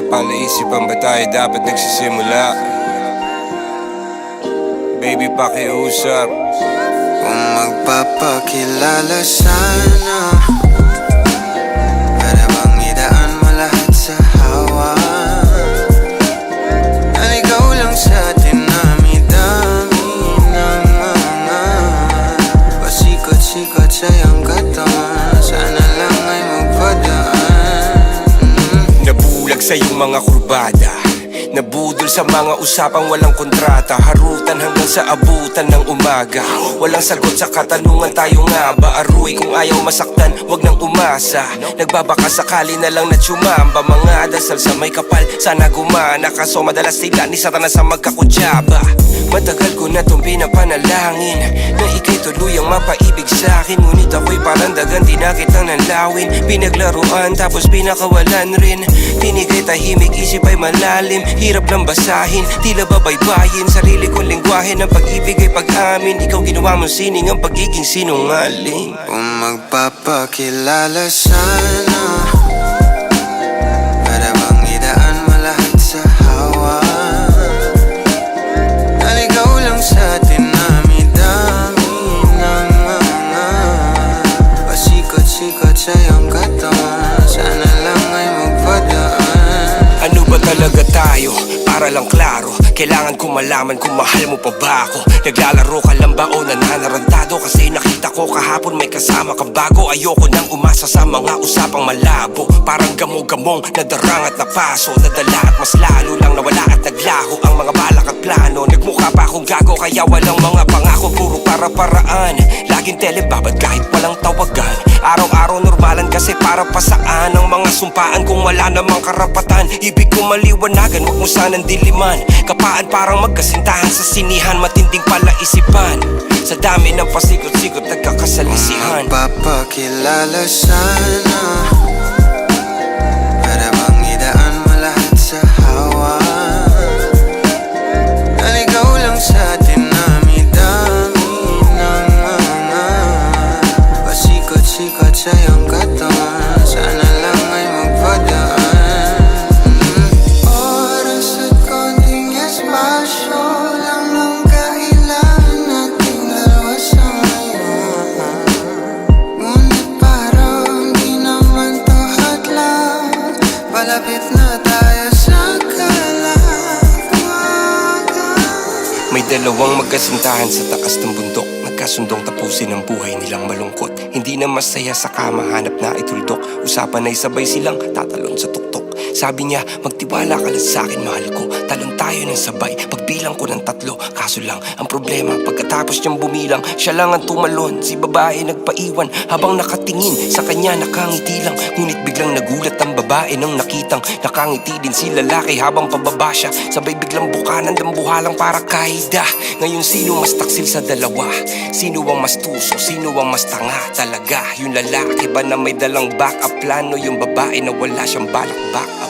Palaisipan ba tayo dapat nagsisimula? Baby, pakiusap. Kung magpapakilala sana, para bang idaan mo lahat sa hawa. Naligaw lang sa dinami-dami ng mga pasikot-sikot sa iyong katawan. Sana lang ay magpadaan. Nabulag sa iyong mga kurbada, nabudol sa mga usapang walang kontrata. Harutan hanggang sa abutan ng umaga. Walang sagot sa katanungan, tayo nga ba aruy? Kung ayaw masaktan, wag nang umasa. Nagbabaka sakali na lang na tsumamba. Mga dasal sa may kapal, sana gumana. Kaso madalas sila ni Satanas sa magkakutsaba. Matagal ko na tong pinapanalangin na ika'y tuluyang mapaibig sa'kin. Ngunit ako'y parang dagan, di na kitang nanlawin. Pinaglaruan tapos pinakawalan rin. Tinigay tahimik, isip ay malalim. Hirap lang basahin, tila babaybayin. Sarili kong lingwahe ng pag-ibig ay pag-amin. Ikaw ginawa mong sining ang pagiging sinungaling. Kung magpapakilala sana, para bang idaan mo lahat sa hawa. Naligaw lang sa dinami-dami ng mga pasikot-sikot sa iyong katawan. Sana lang ay magpadaan. Ano ba talaga tayo? Para lang klaro, kailangan ko malaman kung mahal mo pa ba ako. Naglalaro ka lang ba o nananarantado? Kasi nakita ko kahapon may kasama kang bago. Ayoko nang umasa sa mga usapang malabo. Parang gamo-gamong nadarang at napaso. Nadala at mas lalo lang nawala at naglaho ang mga balak at plano. Nagmukha pa akong gago kaya walang mga pangako. Puro para-paraan, laging telebabad kahit walang tawagan. Araw-araw normalan kasi para pa saan ang mga sumpaan kung wala namang karapatan. Ibig ko maliwanagan, wag mo sanang diliman. Kapaan parang magkasintahan sa sinihan. Matinding palaisipan, sa dami ng pasikot-sikot nagkakasalisihan. Magpapakilala sana, para bang idaan mo lahat sa hawa. Naligaw lang sa dinami-dami ng mga pasikot-sikot sa iyong katawan. Sana lang ay magpadaan. Oras at konting espasyo lang ang kailangan nating dalawa sa ngayon. Ngunit parang di naman to hadlang. Palapit na tayo sa kalawakan. May dalawang magkasintahan sa taas ng bundok. Nagkasundong tapusin ang buhay nilang malungkot. Hindi na masaya sa kama, hanap na ituldok. Usapan ay sabay silang tatalon sa tuktok. Sabi niya, magtiwala ka lang sa'kin, mahal ko. Talon tayo ng sabay, pagbilang ko ng 3. Kaso lang, ang problema, pagkatapos niyang bumilang, siya lang ang tumalon. Si babae nagpaiwan, habang nakatingin sa kanya nakangiti lang. Ngunit biglang nagulat ang babae nang nakitang nakangiti din si lalaki habang pababa siya. Sabay biglang bukanan ng buhalang para kaida. Ngayon sino mas taksil sa dalawa? Sino ang mas tuso? Sino ang mas tanga talaga? Yung lalaki ba na may dalang backup plano? Yung babae na wala siyang balak back up?